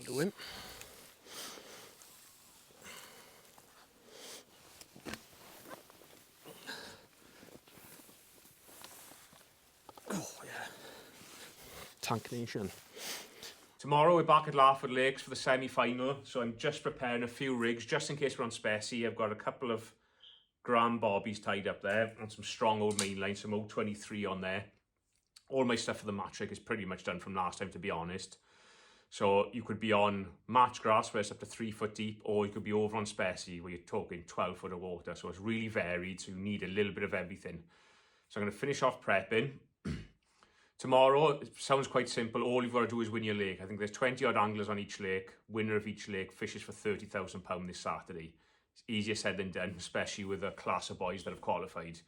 I'm doing. Oh yeah. Tank Nation. Tomorrow we're back at Larford Lakes for the semi-final, so I'm just preparing a few rigs just in case we're on specie. I've got a couple of Gram bobbies tied up there and some strong old mainline, some old 23 on there. All my stuff for the match rig is pretty much done from last time, to be honest. So you could be on match grass where it's up to 3 foot deep, or you could be over on specie where you're talking 12 foot of water. So it's really varied, so you need a little bit of everything. So I'm going to finish off prepping. Tomorrow, it sounds quite simple. All you've got to do is win your lake. I think there's 20 odd anglers on each lake. Winner of each lake fishes for £30,000 this Saturday. It's easier said than done, especially with a class of boys that have qualified.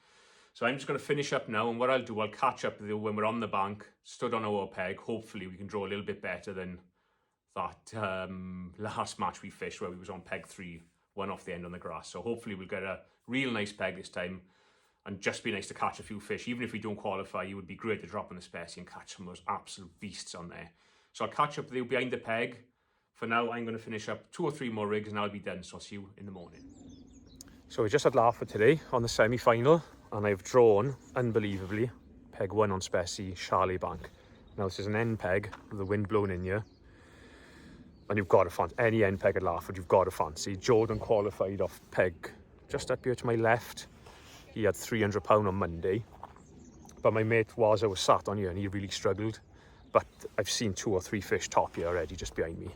So I'm just going to finish up now, and what I'll do, I'll catch up with you when we're on the bank, stood on our peg. Hopefully we can draw a little bit better than that last match we fished where we was on peg 3, one off the end on the grass. So hopefully we'll get a real nice peg this time. And just be nice to catch a few fish. Even if we don't qualify, it would be great to drop on the specie and catch some of those absolute beasts on there. So I'll catch up with you behind the peg. For now, I'm going to finish up 2 or 3 more rigs and I'll be done. So I'll see you in the morning. So we're just at Larford today on the semi-final. And I've drawn, unbelievably, peg 1 on specie, Charlie Bank. Now this is an end peg with the wind blowing in here. And you've got to fancy, any end peg at Larford, you've got to fancy. Jordan qualified off peg just up here to my left. He had £300 on Monday, but my mate was sat on here and he really struggled. But I've seen 2 or 3 fish top here already just behind me.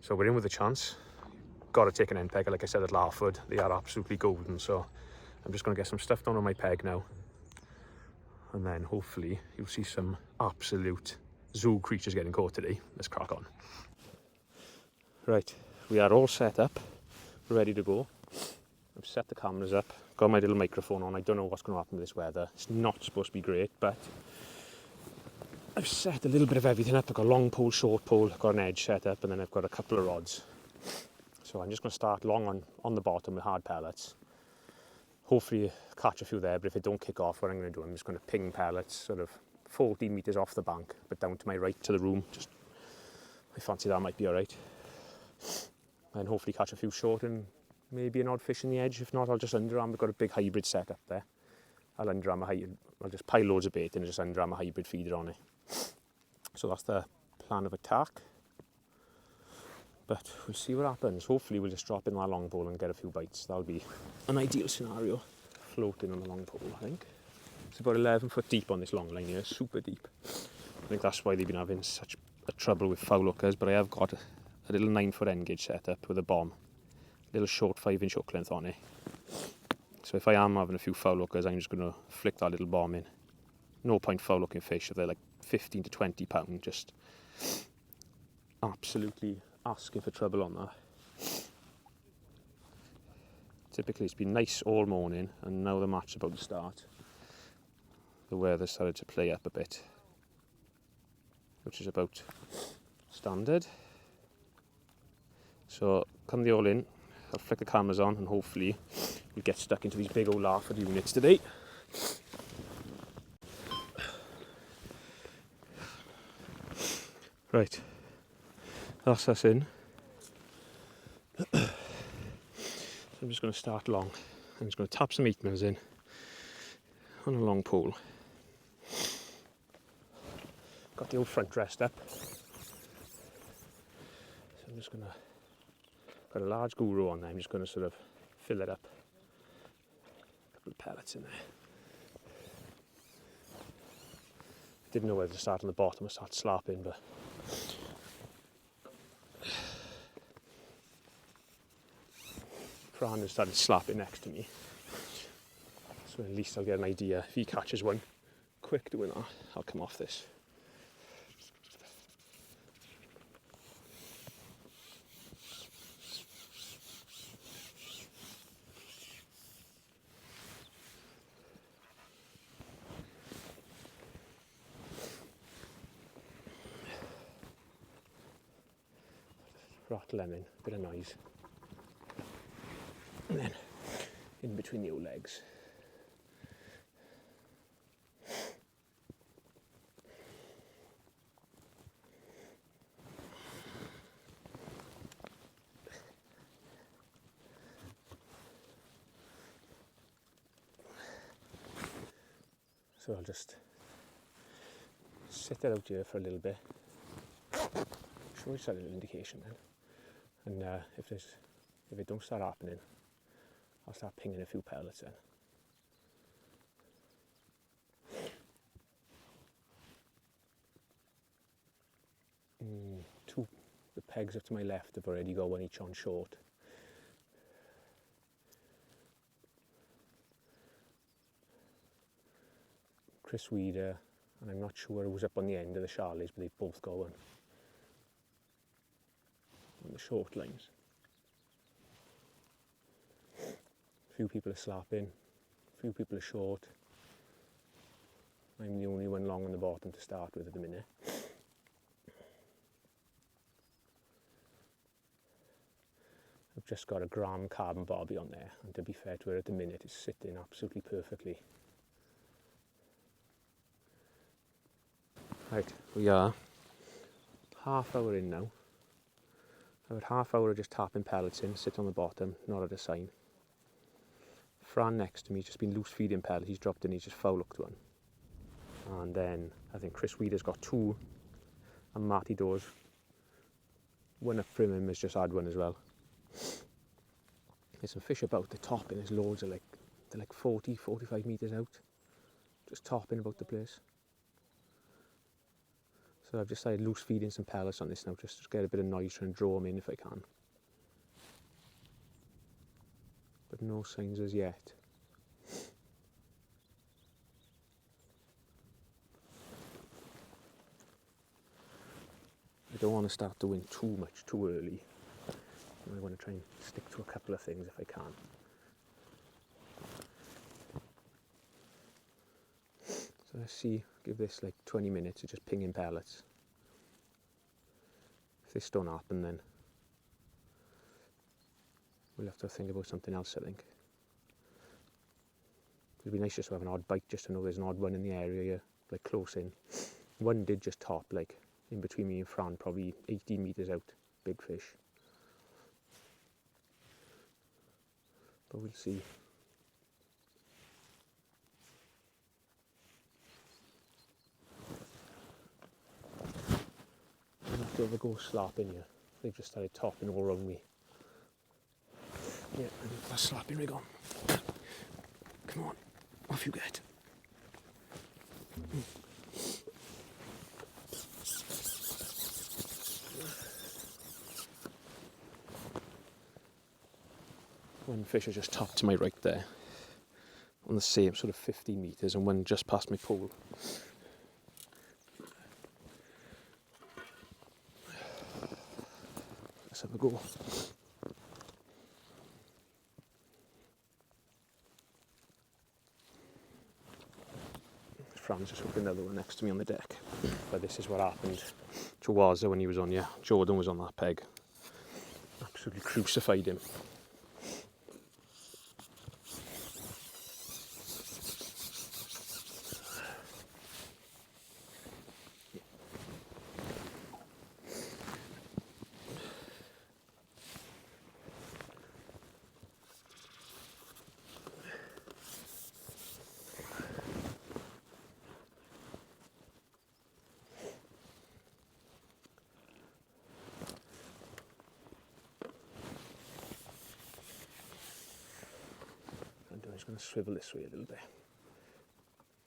So we're in with a chance. Got to take an end pegger, like I said, at Larford. They are absolutely golden. So I'm just going to get some stuff done on my peg now. And then hopefully you'll see some absolute zoo creatures getting caught today. Let's crack on. Right, we are all set up, ready to go. I've set the cameras up, got my little microphone on. I don't know what's going to happen with this weather. It's not supposed to be great, but I've set a little bit of everything up. I've got a long pole, short pole, I've got an edge set up, and then I've got a couple of rods. So I'm just going to start long on the bottom with hard pellets. Hopefully catch a few there, but if it don't kick off, what I'm going to do, I'm just going to ping pellets sort of 40 metres off the bank, but down to my right to the room. Just, I fancy that might be all right. And hopefully catch a few short and maybe an odd fish in the edge. If not, I'll just underarm. We've got a big hybrid set up there. I'll just pile loads of bait and just underarm a hybrid feeder on it. So that's the plan of attack. But we'll see what happens. Hopefully we'll just drop in that long pole and get a few bites. That'll be an ideal scenario. Floating on the long pole, I think. It's about 11 foot deep on this long line here, super deep. I think that's why they've been having such a trouble with foul hookers, but I have got a little 9 foot end gauge set up with a bomb. Little short 5-inch hook length on it. So if I am having a few foul hookers, I'm just going to flick that little bomb in. No point foul hooking fish if they're like 15 to 20 pound, just absolutely asking for trouble on that. Typically it's been nice all morning, and now the match is about to start. The weather started to play up a bit, which is about standard. So come the all in, I'll flick the cameras on and hopefully we'll get stuck into these big old Larford units today. Right, that's us in. So I'm just going to start long. I'm just going to tap some 8mm in on a long pole. Got the old front dressed up. So I'm just going to, got a large guru on there, I'm just going to sort of fill it up. A couple of pellets in there. Didn't know whether to start on the bottom or start slapping, but Fran has started slapping next to me. So at least I'll get an idea. If he catches one quick doing that, I'll come off this. Rattle lemon, bit of noise. And then in between the old legs. So I'll just sit it out here for a little bit. Should we just have a little indication then? And if it don't start happening, I'll start pinging a few pellets then. The pegs up to my left have already got one each on short. Chris Weeder, and I'm not sure who's up on the end of the Charlies, but they've both got one on the short lines. A few people are slapping, a few people are short. I'm the only one long on the bottom to start with at the minute. I've just got a gram carbon barbie on there, and to be fair to her at the minute, it's sitting absolutely perfectly. Right, we are half hour in now. I've had half hour of just tapping pellets in, sit on the bottom, not at a sign. Fran next to me has just been loose feeding pellets, he's dropped in, he's just foul hooked one. And then I think Chris Weeder's got two, and Marty Dawes, one up from him, has just had one as well. There's some fish about the top, and there's loads of they're like 40, 45 metres out, just topping about the place. So I've decided loose feeding some pellets on this now, just to get a bit of noise and draw them in if I can. But no signs as yet. I don't want to start doing too much too early. I want to try and stick to a couple of things if I can. So let's see, give this like 20 minutes of just pinging pellets. If this don't happen, then we'll have to think about something else, I think. It'd be nice just to have an odd bite, just to know there's an odd one in the area here, like close in. One did just top, like in between me and Fran, probably 18 metres out, big fish. But we'll see. I'll have to have a go slapping here. They've just started topping all around me. Yeah, I think that's slapping rig on. Come on, off you get. One fish has just topped to my right there, on the same sort of 15 metres, and one just past my pole. Let's have a go. Fran's just hooked another one next to me on the deck. But this is what happened to Wazza when he was on, yeah. Jordan was on that peg. Absolutely crucified him. I'm just going to swivel this way a little bit.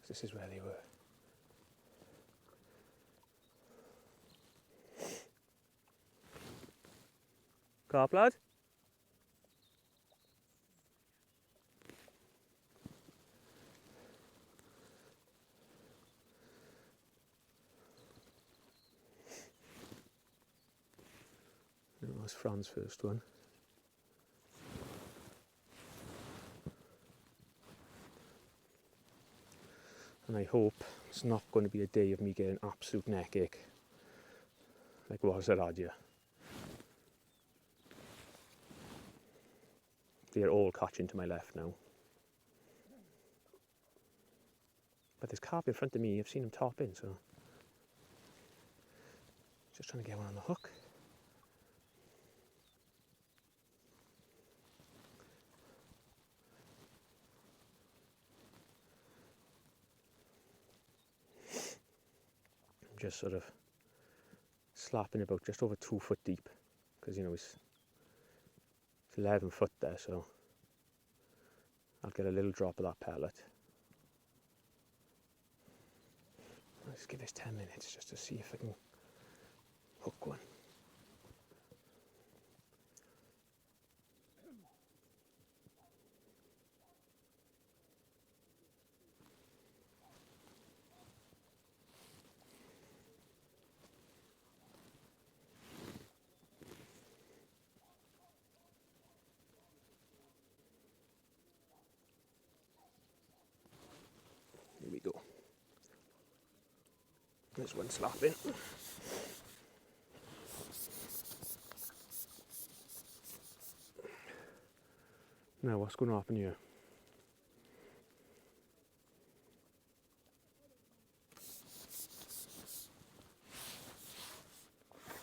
This is where they were. Carp, lad? That was Fran's first one. And I hope it's not going to be a day of me getting absolute neck ache like was at Adia. They're all catching to my left now. But there's carp in front of me, I've seen him top in, so just trying to get one on the hook. just sort of slapping about just over 2 foot deep, because you know it's 11 foot there, so I'll get a little drop of that pellet. Let's give this 10 minutes just to see if I can hook one. Here we go. There's one slapping. Now what's going to happen here?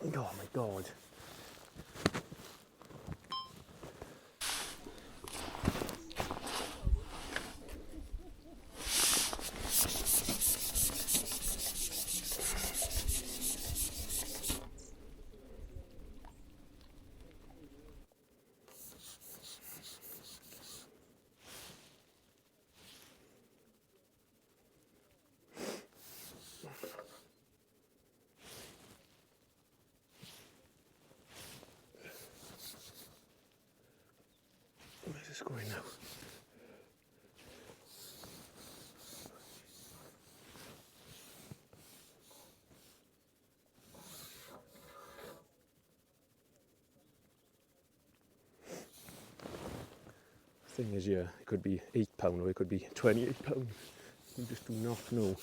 Oh my god. Where's this going now? The thing is, yeah, it could be £8 or it could be £28. You just do not know.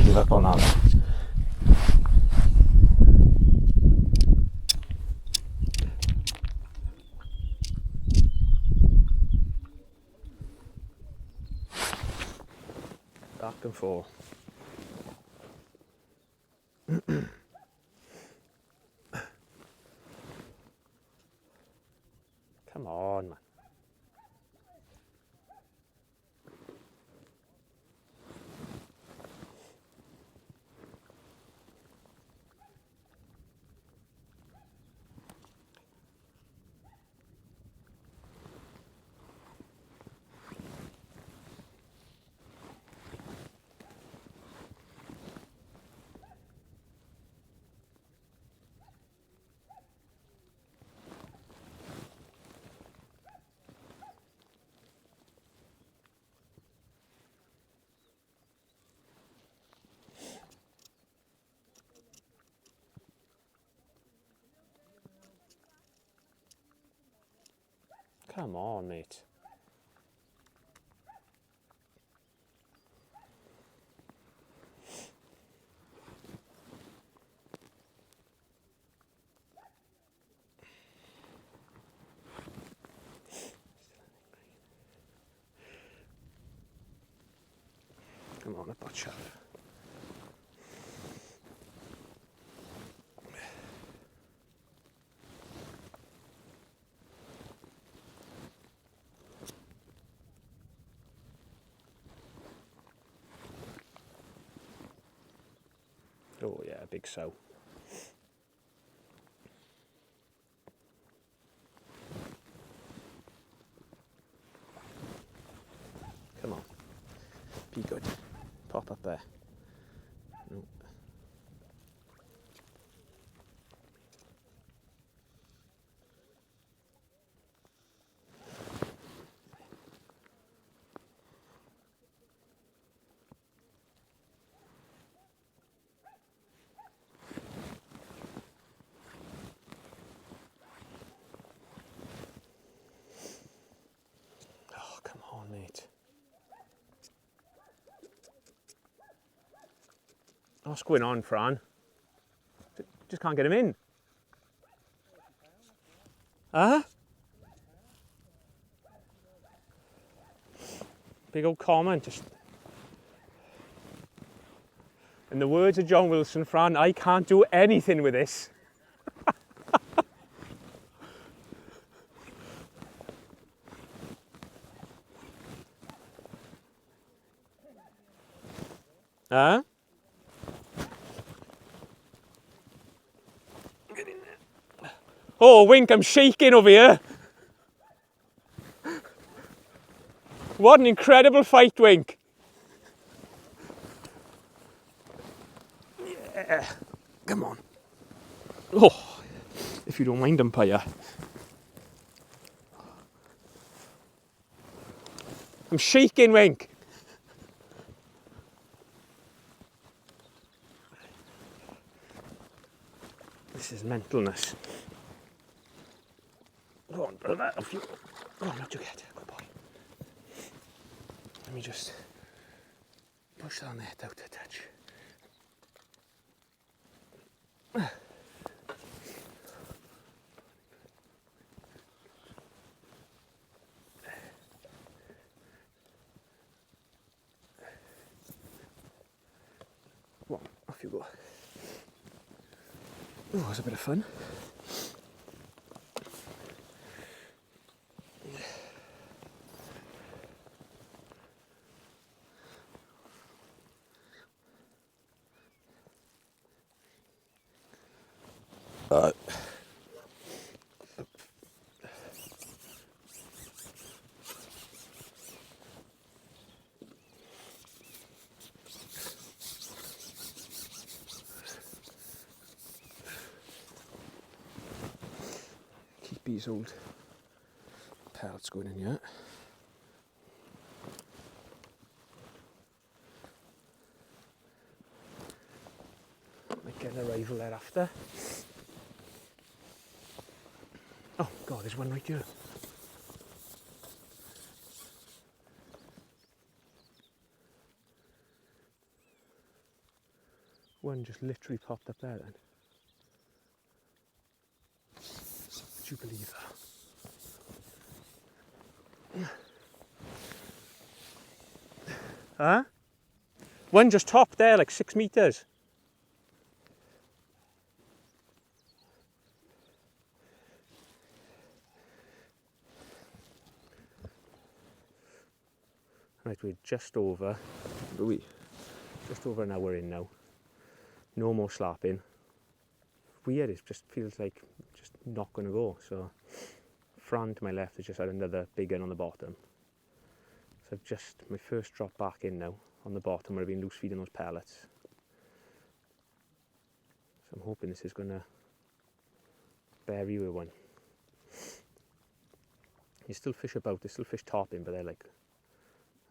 Give up on that. Back and forth. Come on, man. Come on, mate. Come on, a butt shot. Oh yeah, big sow. Come on, be good. Pop up there. Nope. Oh, come on, mate. What's going on, Fran? Just can't get him in. Huh? Big old comment. Just... In the words of John Wilson, Fran, I can't do anything with this. Huh? Get in there. Oh, Wink, I'm shaking over here. What an incredible fight, Wink. Yeah, come on. Oh, if you don't mind, umpire. I'm shaking, Wink. This is mentalness. Go on, brother. Off you. Go on, out you get. Good boy. Let me just push that net out a touch. Come on, off you go. Oh, that was a bit of fun. Keep these old pellets going in here. Might get an arrival there after. Oh God, there's one right here. One just literally popped up there then. Would you believe that? Huh? One just topped there, like 6 meters. Right, we're just over an hour in now. No more slapping. Weird, it just feels like just not going to go. So Fran to my left has just had another big one on the bottom. So I've just, my first drop back in now on the bottom where I've been loose feeding those pellets. So I'm hoping this is going to bury with one. There's still fish about, there's still fish topping, but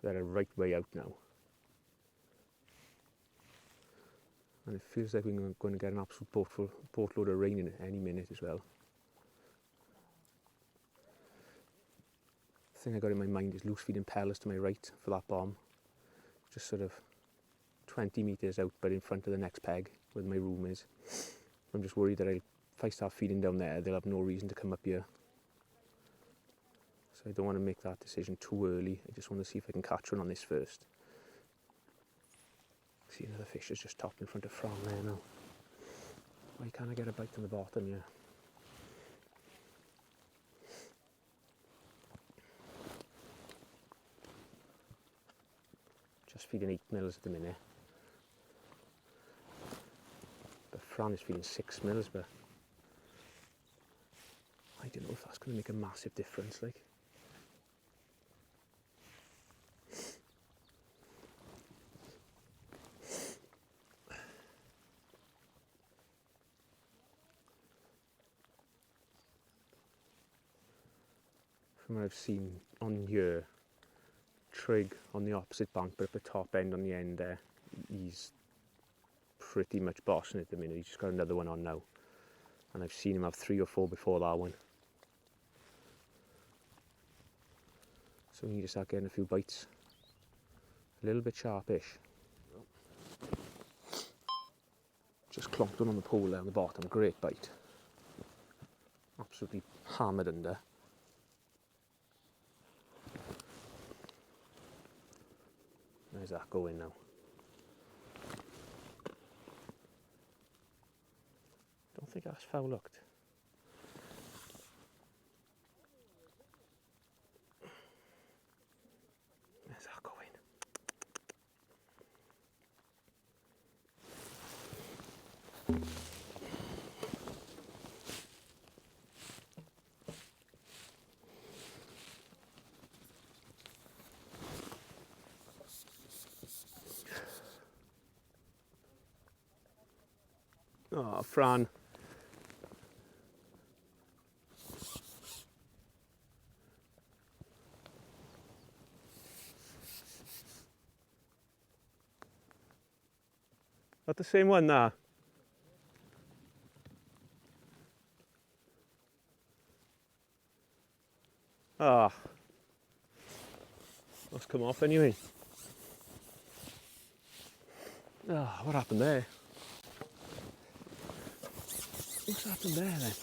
they're a right way out now. And it feels like we're going to get an absolute boatload of rain in it any minute as well. The thing I got in my mind is loose feeding pellets to my right for that bomb. Just sort of 20 metres out, but in front of the next peg where my room is. I'm just worried that if I start feeding down there, they'll have no reason to come up here. So I don't want to make that decision too early. I just want to see if I can catch one on this first. See, another fish has just topped in front of Fran there now. Why can't I get a bite on the bottom? Yeah. Just feeding 8 mils at the minute. But Fran is feeding 6 mils, but I don't know if that's going to make a massive difference, like. From what I've seen on here, Trig on the opposite bank, but at the top end on the end there, he's pretty much bossing it at the minute. He's just got another one on now, and I've seen him have 3 or 4 before that one. So we need to start getting a few bites. A little bit sharpish. clonked one on the pole there on the bottom. Great bite. Absolutely hammered under. Where's that going now? Don't think that's foul looked. Where's that going? Oh, Fran. Not the same one there. Ah. Must come off anyway. Ah, what happened there? What's happened there then?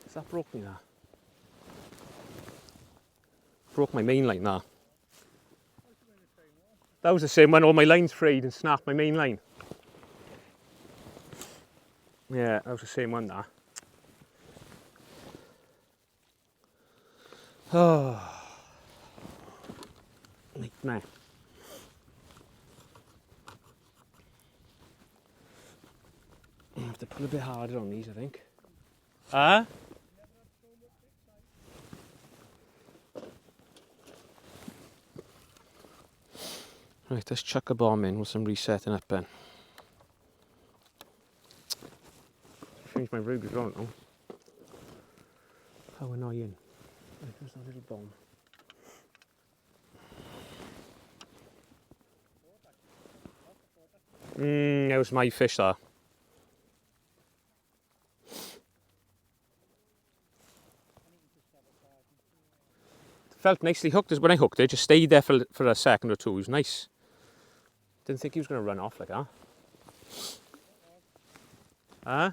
Has that broke me there? Broke my main line there. That was the same when all my lines frayed and snapped my main line. Yeah, that was the same one there. Oh, nightmare. I have to pull a bit harder on these, I think. Huh? Right, let's chuck a bomb in with some resetting up then. Change my rig as well now. How annoying. Right, there's that little bomb. That was my fish there. Felt nicely hooked as when I hooked it, just stayed there for a second or two. It was nice. Didn't think he was going to run off like that. Huh?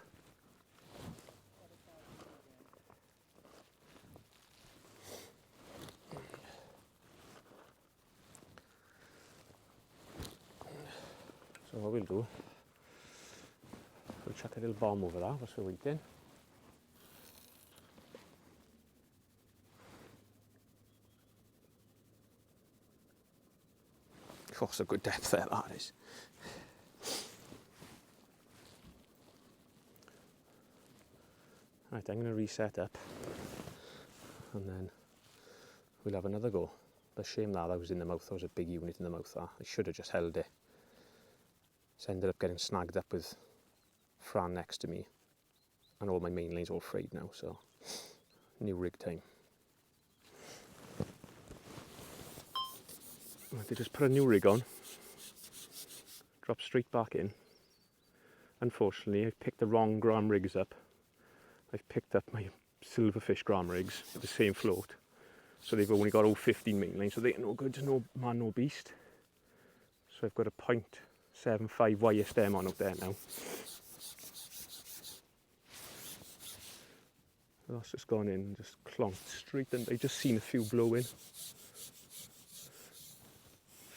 So what we'll do, we'll chuck a little bomb over that whilst we're waiting. Oh, it's a good depth there, that is. Right, I'm going to reset up and then we'll have another go. The shame that was in the mouth, that was a big unit in the mouth there. I should have just held it. So I ended up getting snagged up with Fran next to me and all my main lane's all frayed now, so new rig time. They just put a new rig on, drop straight back in. Unfortunately, I picked the wrong gram rigs up. I've picked up my silverfish gram rigs with the same float. So they've only got all 15 main lines, so they're no good to no man, no beast. So I've got a 0.75 YSM on up there now. That's just gone in and just clonked straight in. I just seen a few blow in.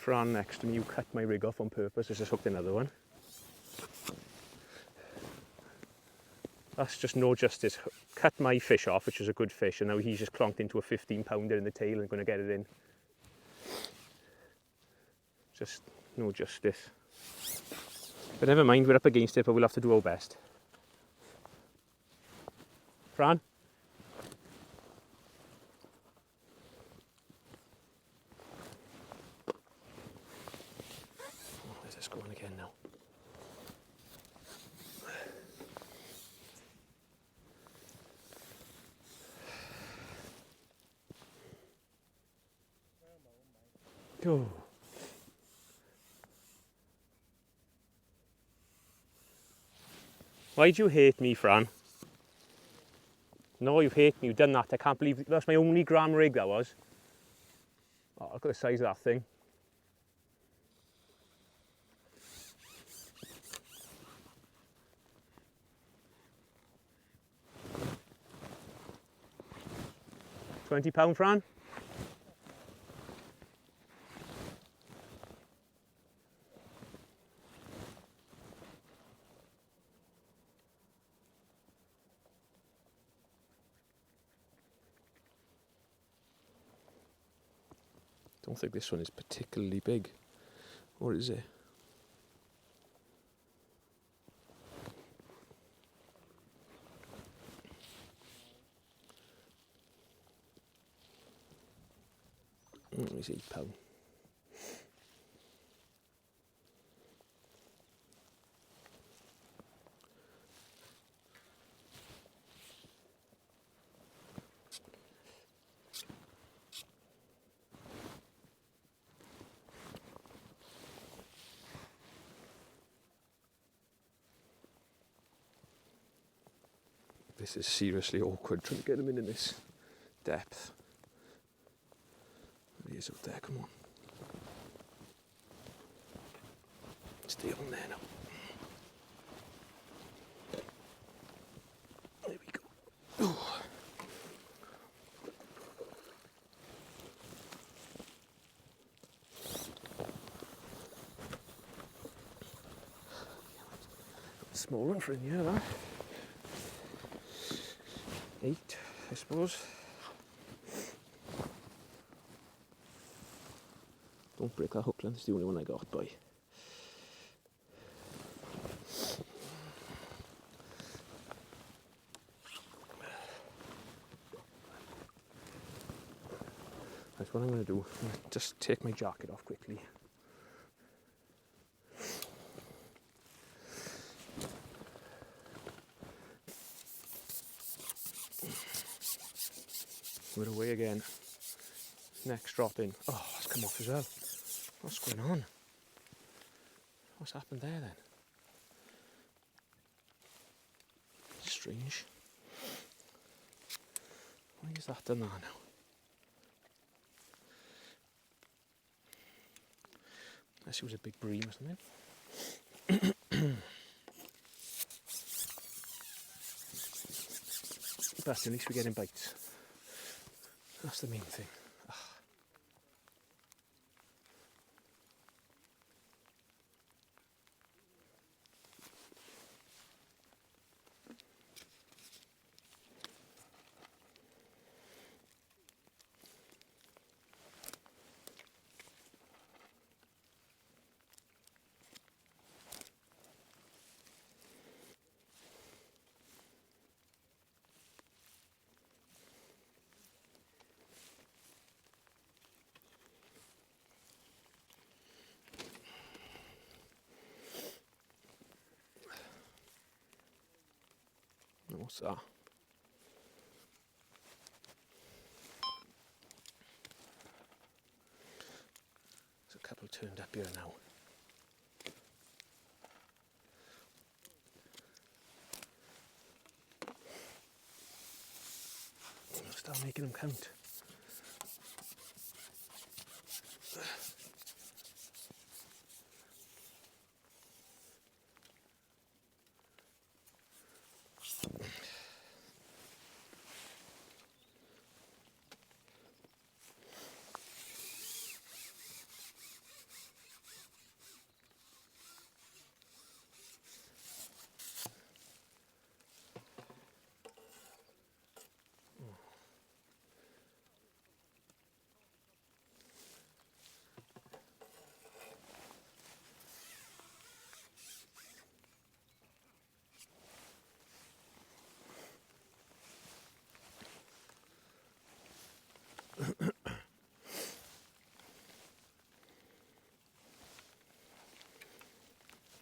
Fran next to me, who cut my rig off on purpose, has just hooked another one. That's just no justice. Cut my fish off, which is a good fish, and now he's just clonked into a 15-pounder in the tail and going to get it in. Just no justice. But never mind, we're up against it, but we'll have to do our best. Fran? Where's this going again now? Oh. Why do you hate me, Fran? No, you hate me. You've done that. I can't believe that's my only gram rig, that was. Oh, look at the size of that thing. £20, Fran? Don't think this one is particularly big. Or is it? It's £8. This is seriously awkward trying to get him in this depth. There he is up there, come on. Stay on there now. There we go. Oh. Small one for in here, that. 8, I suppose. Don't break that hook, Len. It's the only one I got, boy. That's what I'm going to do. I'm going to just take my jacket off quickly. We're away again. Next drop in. Oh, it's come off as well. What's going on? What's happened there then? Strange. Why is that done that now? Unless it was a big bream or something. But at least we're getting bites. That's the main thing. What's that? There's a couple turned up here now. I'll start making them count.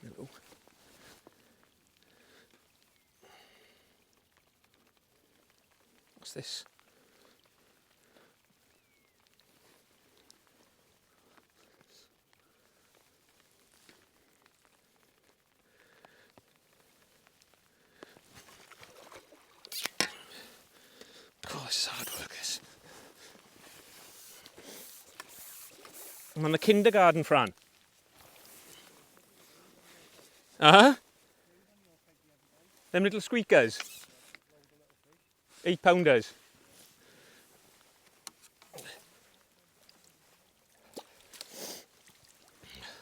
Hello. What's this? Oh, this is hard work, this. I'm on the kindergarten, Fran. Them little squeakers. £8.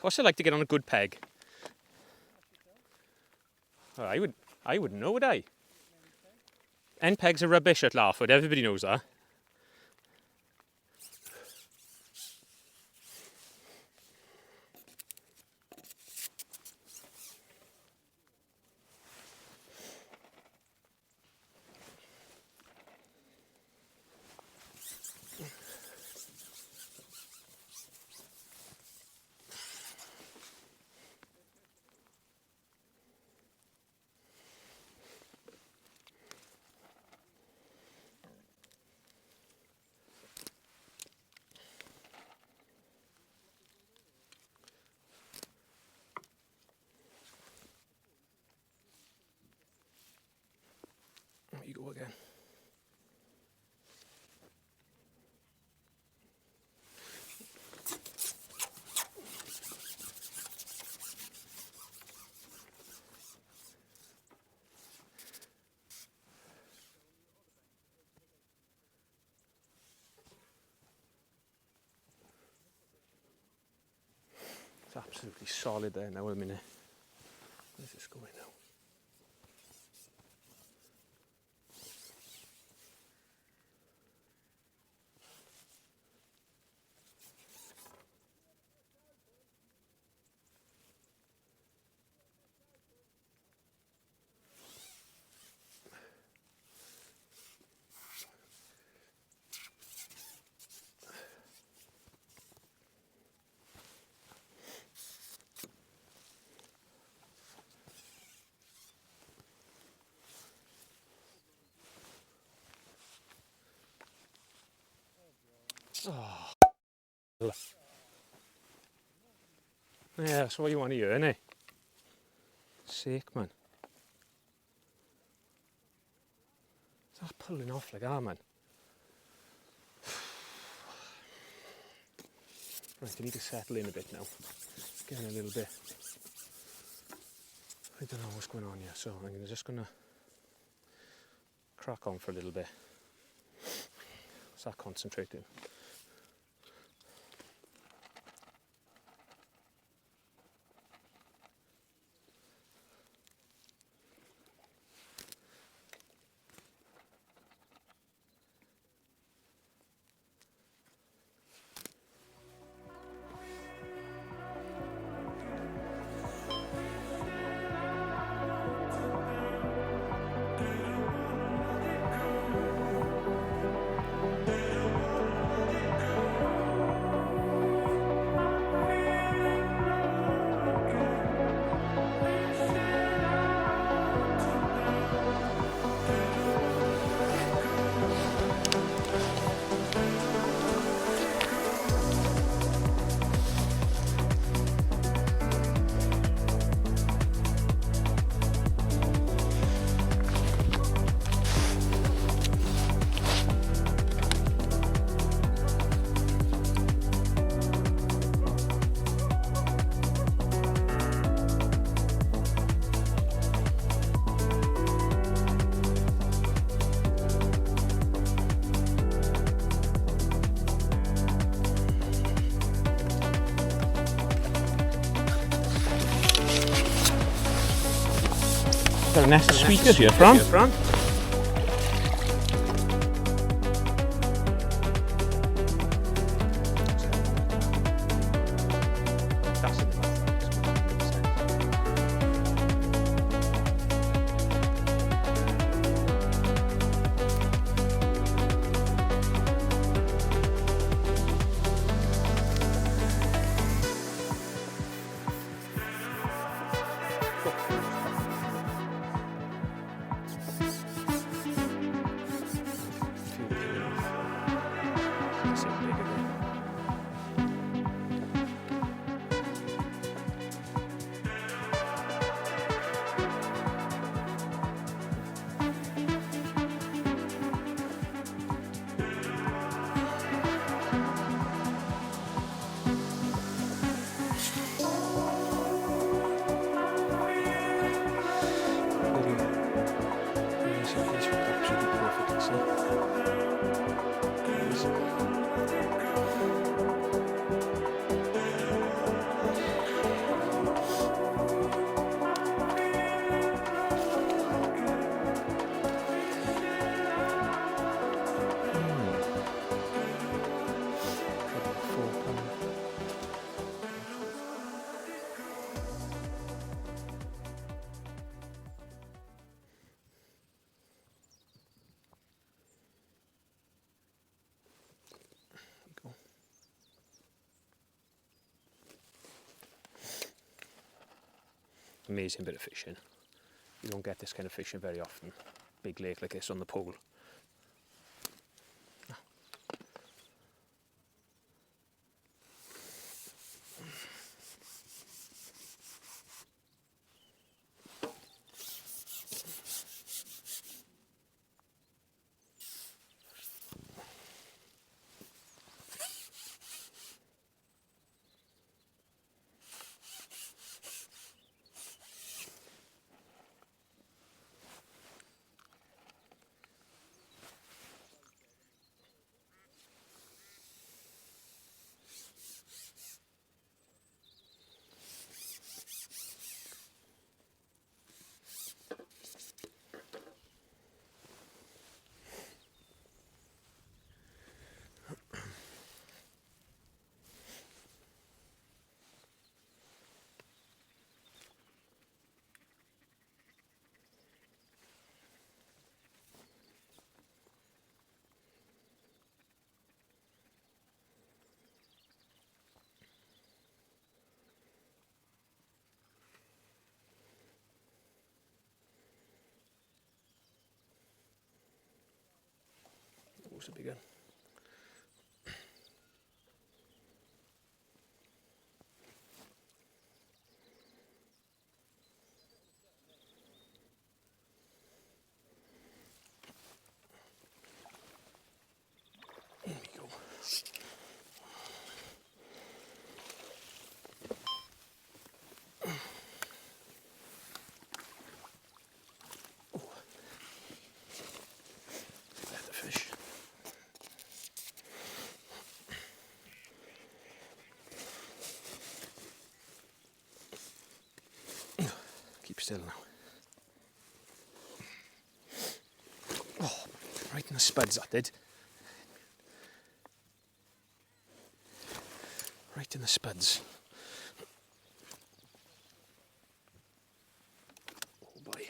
What's it like to get on a good peg? Oh, I wouldn't know, would I? End pegs are rubbish at Larford, everybody knows that. There you go again. It's absolutely solid there now, a minute. Where's this going now? Oh. Yeah, that's what you want to hear, innit? Sick, man. That's pulling off like that, man. Right, I need to settle in a bit now. It's getting a little bit... I don't know what's going on here, so I'm just going to crack on for a little bit. Start concentrating. Got a nest of speakers here, Fran. Absolutely perfect, see? amazing bit of fishing. You don't get this kind of fishing very often. Big lake like this on the pole. What's a big one? There we go. There's the fish. Keep still now. Oh, right in the spuds that did. Right in the spuds. Oh boy.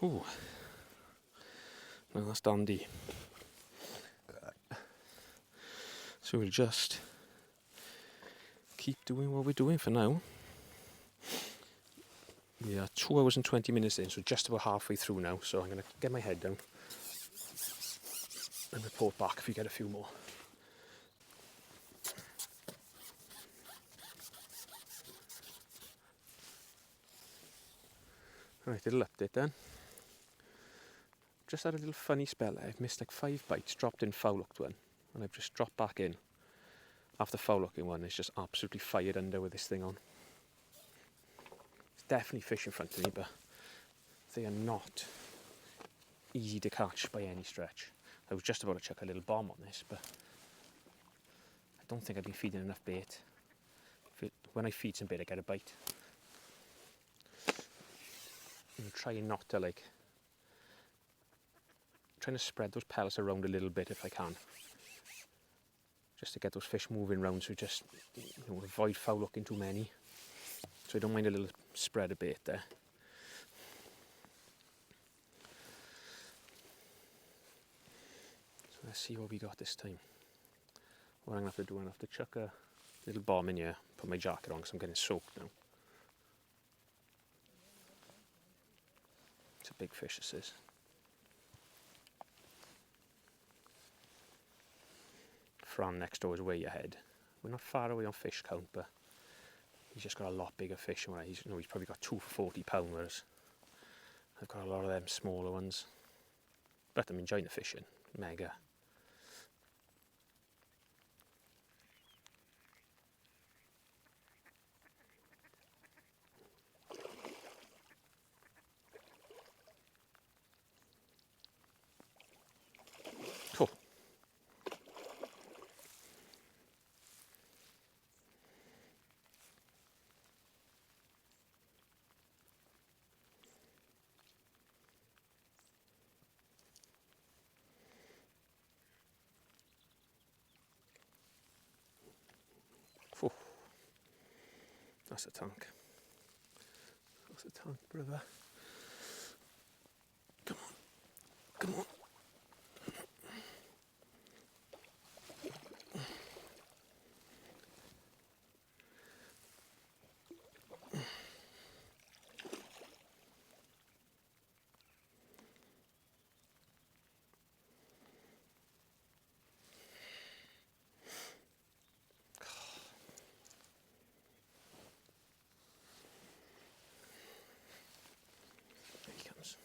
Oh, well, that's dandy. So we'll just keep doing what we're doing for now. We are 2 hours and 20 minutes in, so just about halfway through now. So I'm going to get my head down and report back if we get a few more. Right, little update then. Just had a little funny spell there. I've missed like 5 bites, dropped in foul-hooked one, and I've just dropped back in. After foul-hooking one, it's just absolutely fired under with this thing on. It's definitely fish in front of me, but they are not easy to catch by any stretch. I was just about to chuck a little bomb on this, but I don't think I've been feeding enough bait. When I feed some bait, I get a bite. I'm trying not to trying to spread those pellets around a little bit if I can, just to get those fish moving around, so just avoid foul hooking too many. So I don't mind a little spread of bait there. So let's see what we got this time. What I'm going to have to do, I'm going to have to chuck a little bomb in here, put my jacket on because I'm getting soaked now. It's a big fish, this is. Fran next door is way ahead. We're not far away on fish count, but he's just got a lot bigger fish than he's probably got 2 for £40, whereas I've got a lot of them smaller ones. But I'm enjoying the fishing. Mega. Cool. Whew. That's a tank. That's a tank, brother. Come on. Come on. There he comes.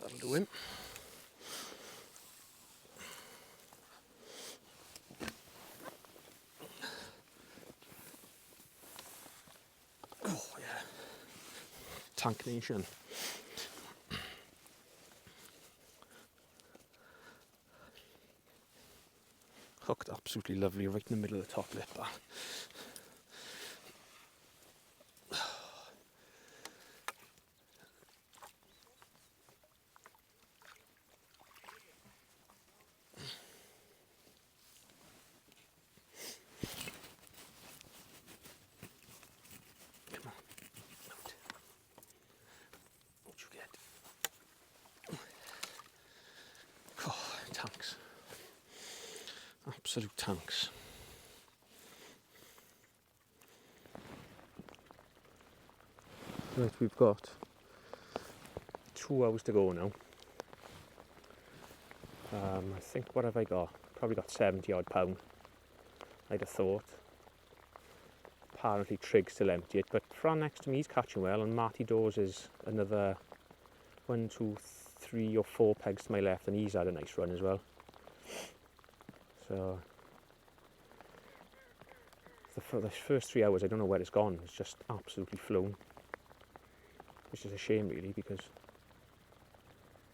That'll do him. Oh yeah. Tank Nation. Hooked absolutely lovely right in the middle of the top lip. That. Come on. Out. What'd you get? Oh, tanks. Absolute tanks. Right, we've got 2 hours to go now. I think, what have I got? Probably got 70 odd pound, I'd have thought. Apparently Trig's still empty it, but Fran next to me, he's catching well, and Marty Dawes is another 1, 2, 3 or 4 pegs to my left, and he's had a nice run as well. So for the first 3 hours, I don't know where it's gone. It's just absolutely flown, which is a shame really, because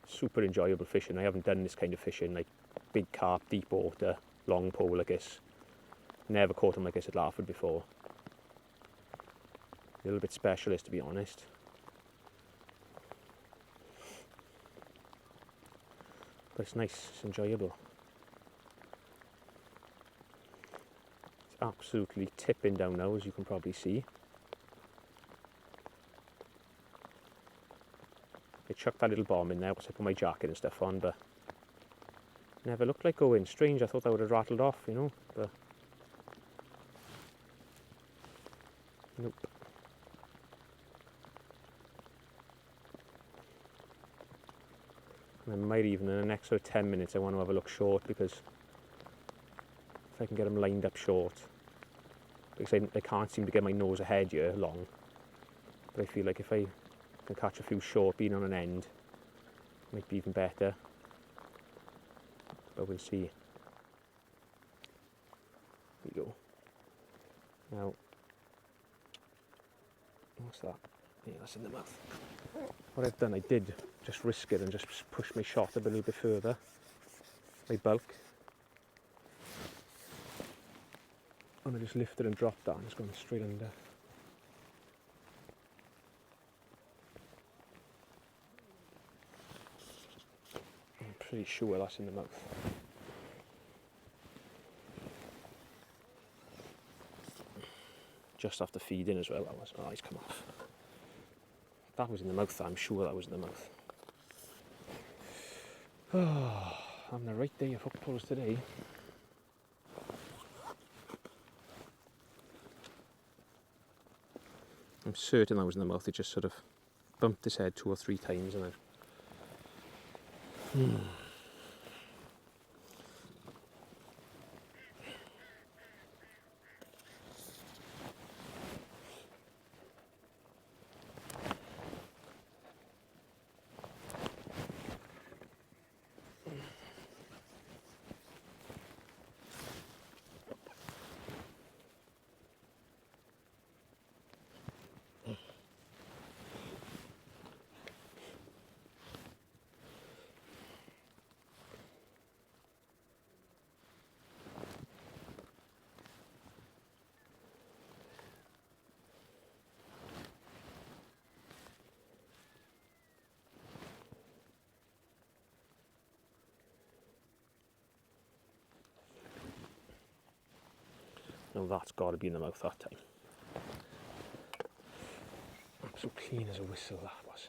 super enjoyable fishing. I haven't done this kind of fishing, like big carp, deep water, long pole like this. Never caught them like this at Larford before. A little bit specialist, to be honest. But it's nice, it's enjoyable. It's absolutely tipping down now, as you can probably see. I chucked that little bomb in there because I put my jacket and stuff on, but never looked like going. Strange, I thought that would have rattled off, you know, but nope. And I might even, in the next sort of 10 minutes, I want to have a look short, because if I can get them lined up short, because I can't seem to get my nose ahead here long, but I feel like if I can catch a few short being on an end, it might be even better, but we'll see. There we go. Now, what's that? Yeah, that's in the mouth. What I've done, I did just risk it and just push my shot a little bit further, my bulk, and I just lifted and dropped that, and it's gone straight under. I'm pretty sure that's in the mouth. Just after feeding as well, that was. Oh, he's come off. That was in the mouth, I'm sure that was in the mouth. Oh, I'm the right day of hook pulls today. I'm certain that was in the mouth. It just sort of bumped his head 2 or 3 times, and I've... Now that's got to be in the mouth that time. So clean as a whistle that was.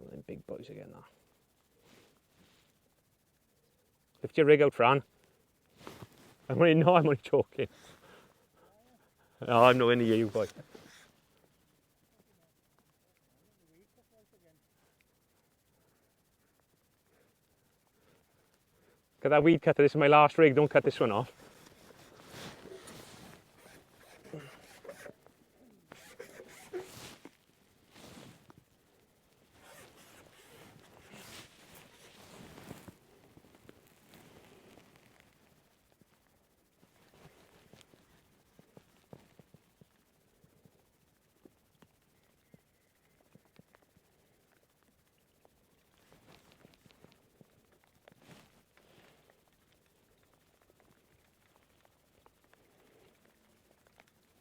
And then big boys again now. Lift your rig out, Fran. I'm only joking. No, I'm nowhere near you, boy. Got that weed cutter, this is my last rig, don't cut this one off.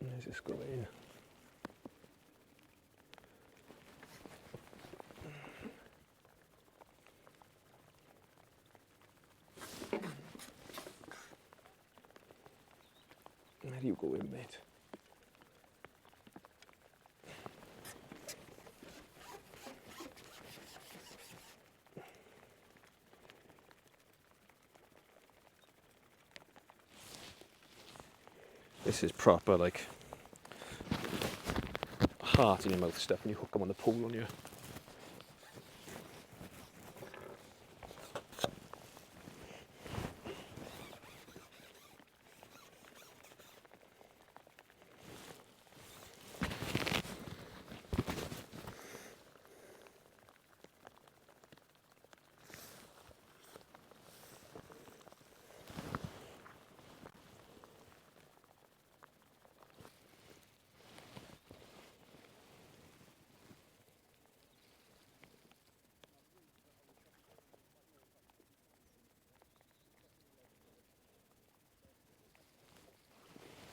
Where's this going? Where do you go in, mate? This is proper, like, heart in your mouth stuff, and you hook them on the pole on you.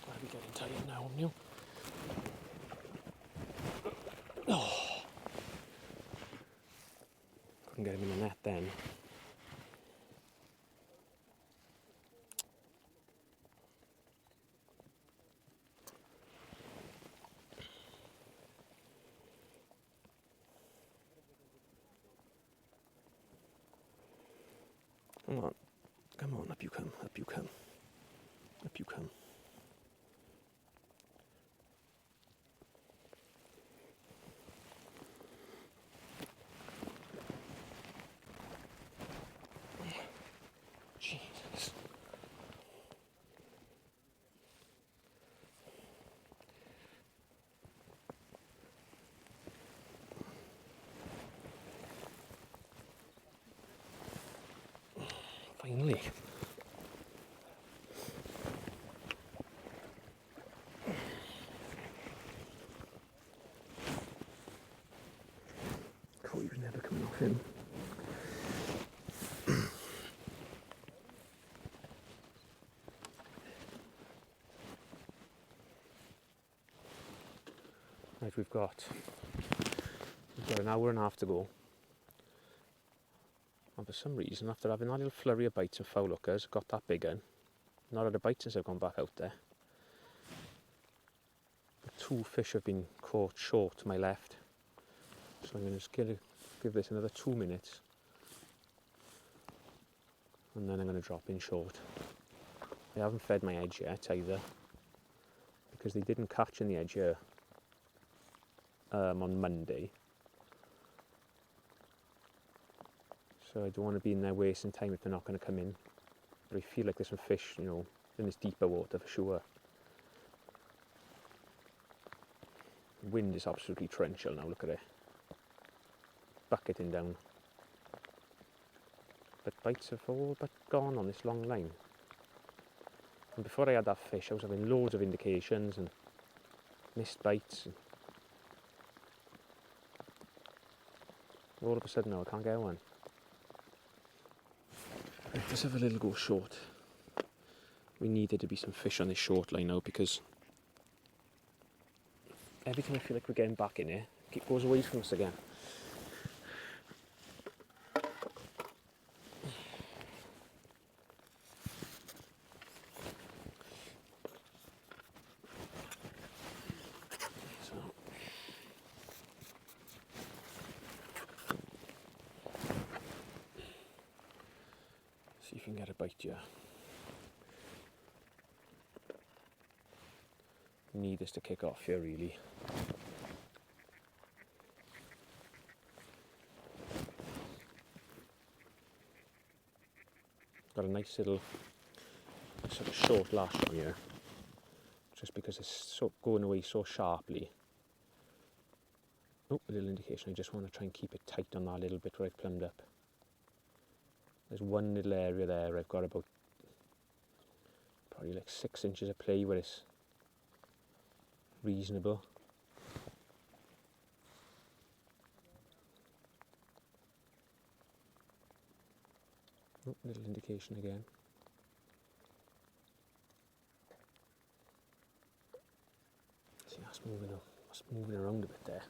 I'll be getting tired now, aren't you? Oh. Couldn't get him in the net then. Come on, come on, up you come, up you come, up you come. Jesus. Finally. Oh, he was never coming off him. Right, we've got an hour and a half to go. And for some reason, after having that little flurry of bites and foul hookers, got that big one. Not had a bite since I've gone back out there. The 2 fish have been caught short to my left. So I'm going to just give this another 2 minutes. And then I'm going to drop in short. I haven't fed my edge yet either, because they didn't catch in the edge here on Monday. So I don't want to be in there wasting time if they're not going to come in. But I feel like there's some fish, you know, in this deeper water for sure. The wind is absolutely torrential now, look at it. Bucketing down. But bites have all but gone on this long line. And before I had that fish, I was having loads of indications and missed bites. And all of a sudden now I can't get one. Right, let's have a little go short. We needed to be some fish on this short line now, because every time I feel like we're getting back in here, it goes away from us again. See if you can get a bite here. Need this to kick off here, really. Got a nice little sort of short lash on here, just because it's so going away so sharply. Oh, a little indication. I just want to try and keep it tight on that little bit where I've plumbed up. There's one little area there I've got about probably like 6 inches of play where it's reasonable. Oh, little indication again. See, that's moving around a bit there.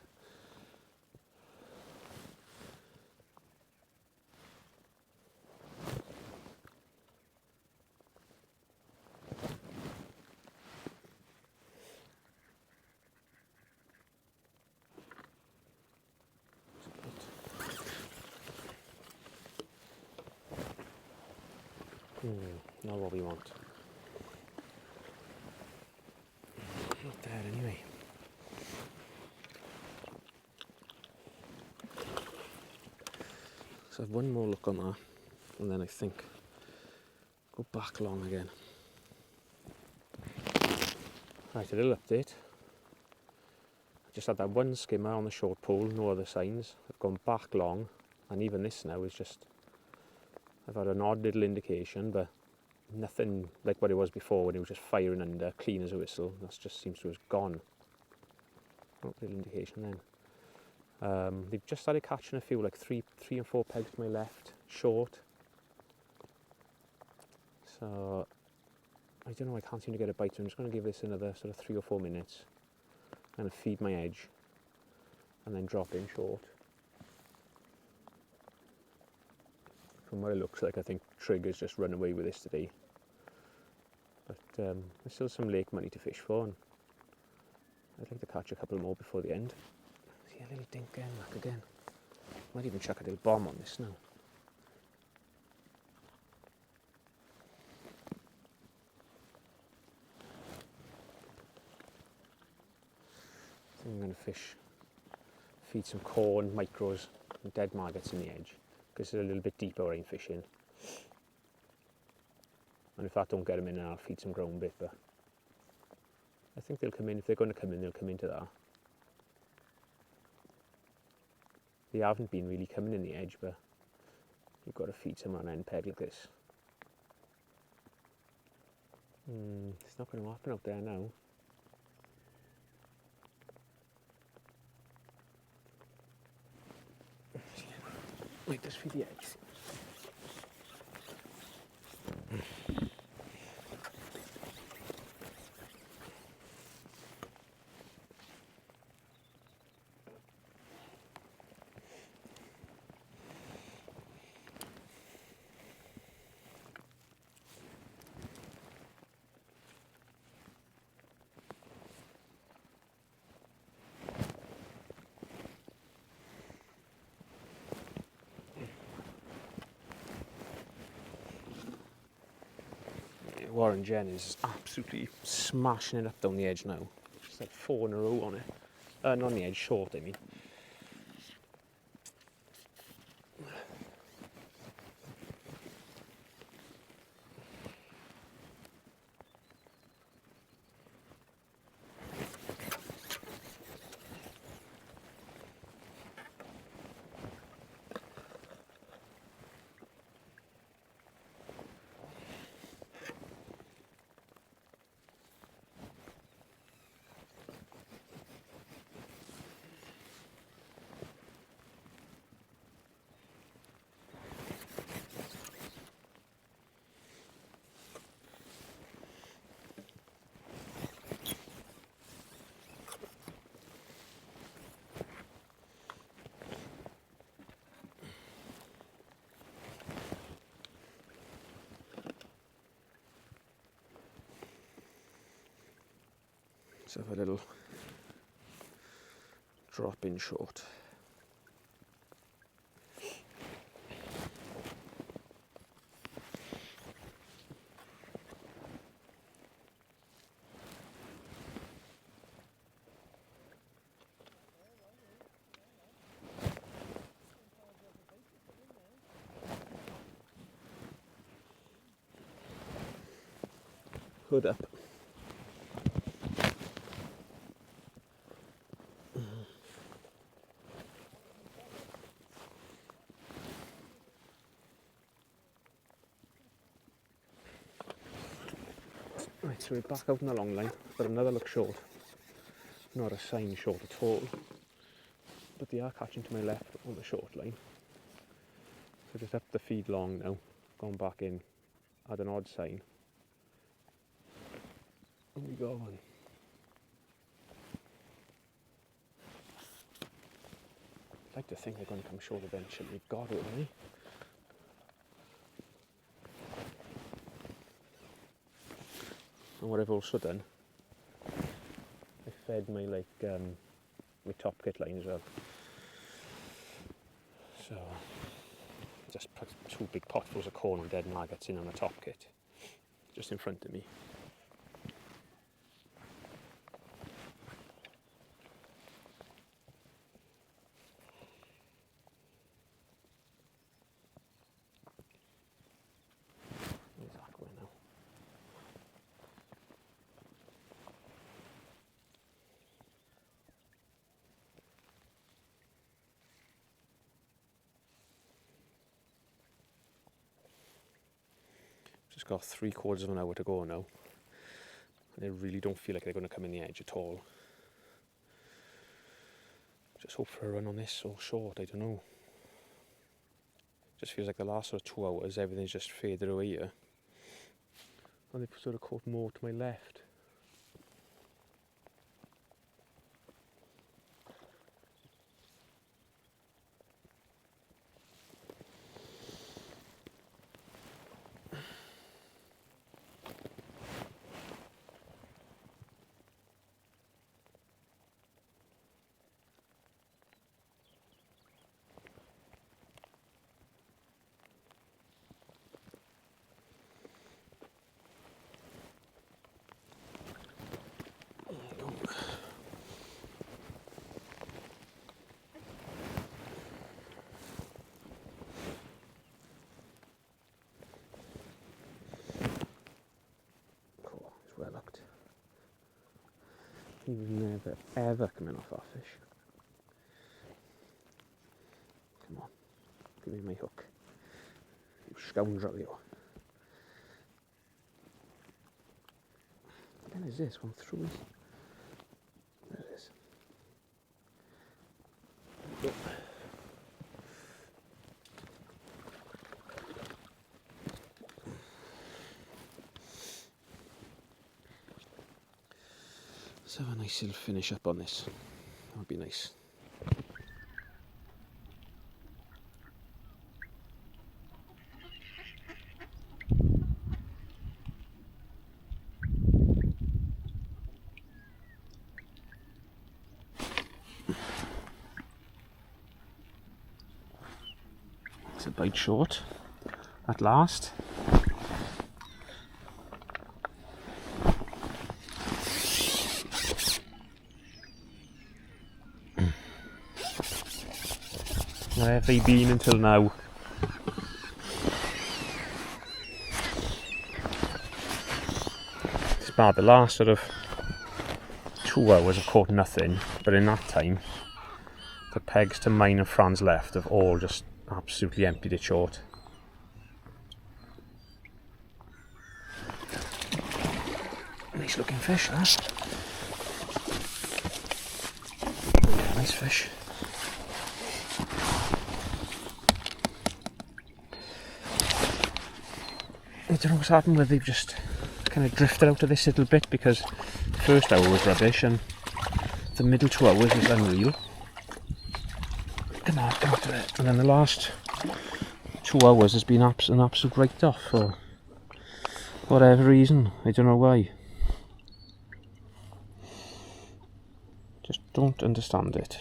Not what we want. Not there anyway. So I've one more look on that, and then I think go back long again. Right, a little update. I just had that one skimmer on the short pole, no other signs. I've gone back long, and even this now is just, I've had an odd little indication, but nothing like what it was before when it was just firing under, clean as a whistle. That just seems to have gone. Oh, little indication then. They've just started catching a few, like three and four pegs to my left, short. So I don't know, I can't seem to get a bite, so I'm just going to give this another sort of 3 or 4 minutes. I'm going to feed my edge and then drop in short. From what it looks like, I think Trigger's just run away with this today. But there's still some lake money to fish for, and I'd like to catch a couple more before the end. See a little dink again, back again. Might even chuck a little bomb on this now. I think I'm going to feed some corn, micros, and dead maggots in the edge, because it's a little bit deeper where I'm fishing. And if I don't get them in, I'll feed some ground bait, but I think they'll come in. If they're going to come in, they'll come into that. They haven't been really coming in the edge, but you've got to feed some on an end peg like this. It's not going to happen out there now. Might just feed the edge. Warren Jen is absolutely smashing it up down the edge now. Just like 4 in a row on it. Not on the edge, short I mean. Let's have a little drop in short. hood up. Right, so we're back out in the long line, but another look short. Not a sign short at all, but they are catching to my left on the short line. So just up the feed long now, gone back in, had an odd sign. And we go on. I'd like to think they're going to come short eventually. God, wouldn't they? And what I've also done, I fed my my top kit line as well. So just put 2 big potfuls of corn and dead maggots in on the top kit, just in front of me. Where's that going now? Just got 3/4 of an hour to go now, and I really don't feel like they're going to come in the edge at all. Just hope for a run on this or short, I don't know. Just feels like the last sort of 2 hours everything's just faded away here, and they sort of caught more to my left. Well looked. He was never ever coming off that fish. Come on, give me my hook. You scoundrel, you. What the hell is this? Gone through it? There it is. There we go. Let's have a nice little finish up on this. That would be nice. It's a bite short at last. Where have they been until now? It's bad, the last sort of 2 hours I've caught nothing, but in that time the pegs to mine and Fran's left have all just absolutely emptied it short. Nice looking fish, that. Yeah, nice fish. I don't know what's happened, where they've just kind of drifted out of this little bit, because the first hour was rubbish and the middle 2 hours was unreal. Come on to it. And then the last 2 hours has been an absolute write-off for whatever reason. I don't know why. Just don't understand it.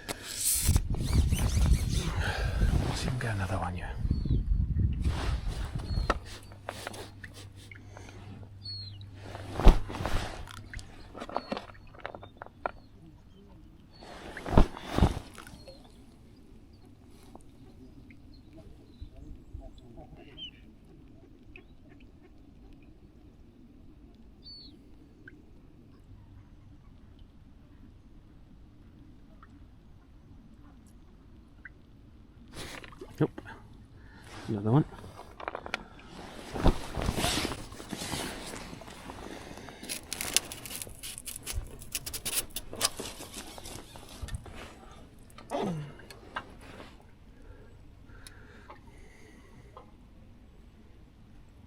Let's see if we can get another one here. Another one.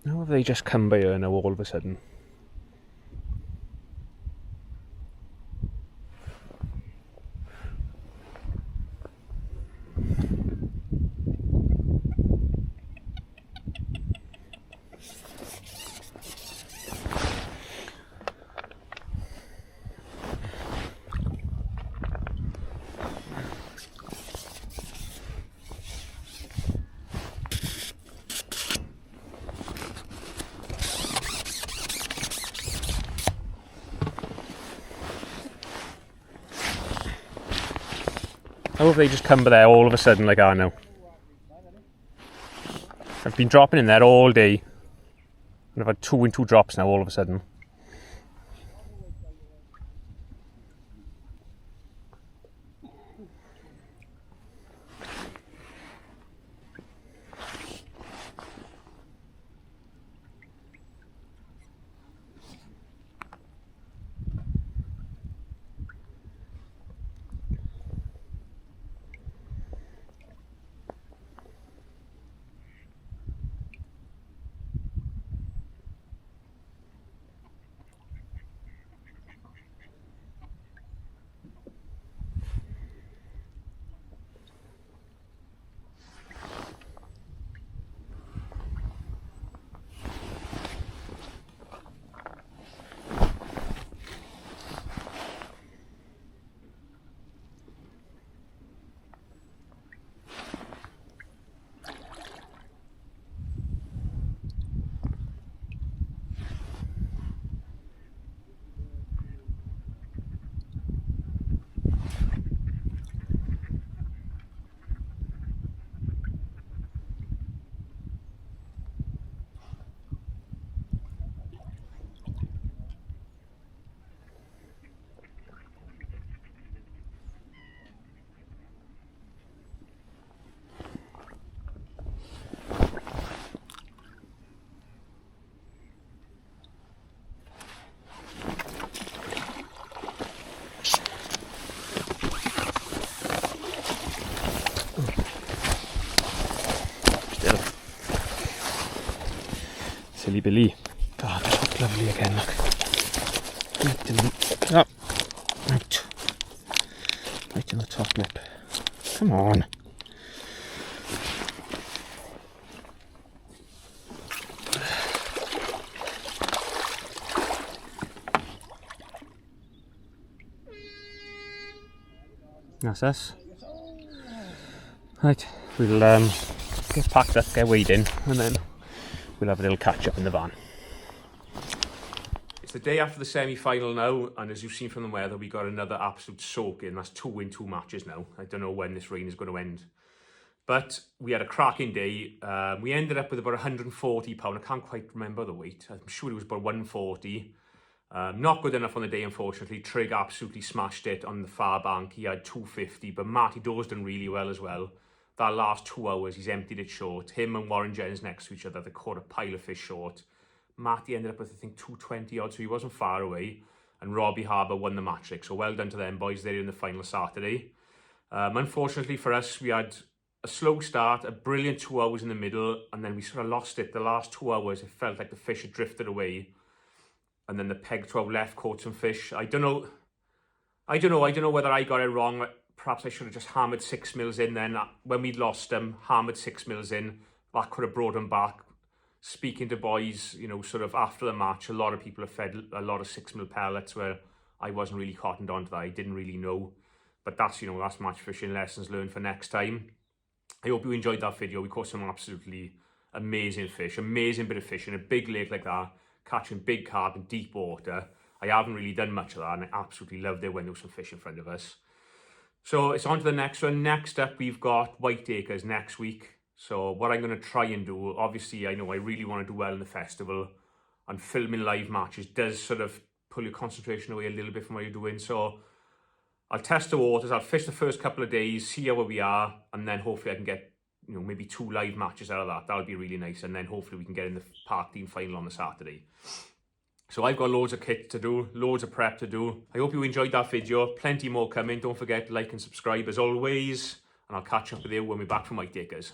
How have they just come by here now all of a sudden? How have they just come by there all of a sudden like I know? I've been dropping in there all day. And I've had 2 and 2 drops now all of a sudden. Silly Billy. God, this looks lovely again, look. Oh, right. Right in the top lip. Come on. That's us. Right, we'll get packed up, get weighed in, and then we'll have a little catch up in the van. It's the day after the semi-final now, and as you've seen from the weather, we got another absolute soaking. That's 2 in 2 matches now. I don't know when this rain is going to end. But we had a cracking day. We ended up with about £140. I can't quite remember the weight. I'm sure it was about 140. Not good enough on the day, unfortunately. Trig absolutely smashed it on the far bank. He had 250, but Marty Dawes done really well as well. That last 2 hours, he's emptied it short. Him and Warren Jennings next to each other, they caught a pile of fish short. Marty ended up with, I think, 220 odd, so he wasn't far away. And Robbie Harbour won the match. So well done to them, boys. They're in the final Saturday. Unfortunately for us, we had a slow start, a brilliant 2 hours in the middle, and then we sort of lost it. The last 2 hours, it felt like the fish had drifted away. And then the peg 12 left caught some fish. I don't know whether I got it wrong. Perhaps I should have just hammered 6 mils in then. When we'd lost them, hammered 6 mils in. That could have brought them back. Speaking to boys, you know, sort of after the match, a lot of people have fed a lot of 6 mil pellets where I wasn't really cottoned onto that. I didn't really know. But that's, you know, that's match fishing lessons learned for next time. I hope you enjoyed that video. We caught some absolutely amazing fish. Amazing bit of fish in a big lake like that. Catching big carp in deep water. I haven't really done much of that, and I absolutely loved it when there was some fish in front of us. So it's on to the next one. Next up, we've got Whiteacres next week. So what I'm going to try and do, obviously I know I really want to do well in the festival, and filming live matches does sort of pull your concentration away a little bit from what you're doing. So I'll test the waters, I'll fish the first couple of days, see how we are, and then hopefully I can get you know, maybe 2 live matches out of that. That would be really nice. And then hopefully we can get in the Park Dean final on the Saturday. So I've got loads of kit to do, loads of prep to do. I hope you enjoyed that video. Plenty more coming. Don't forget to like and subscribe as always. And I'll catch up with you when we're back from White Acres.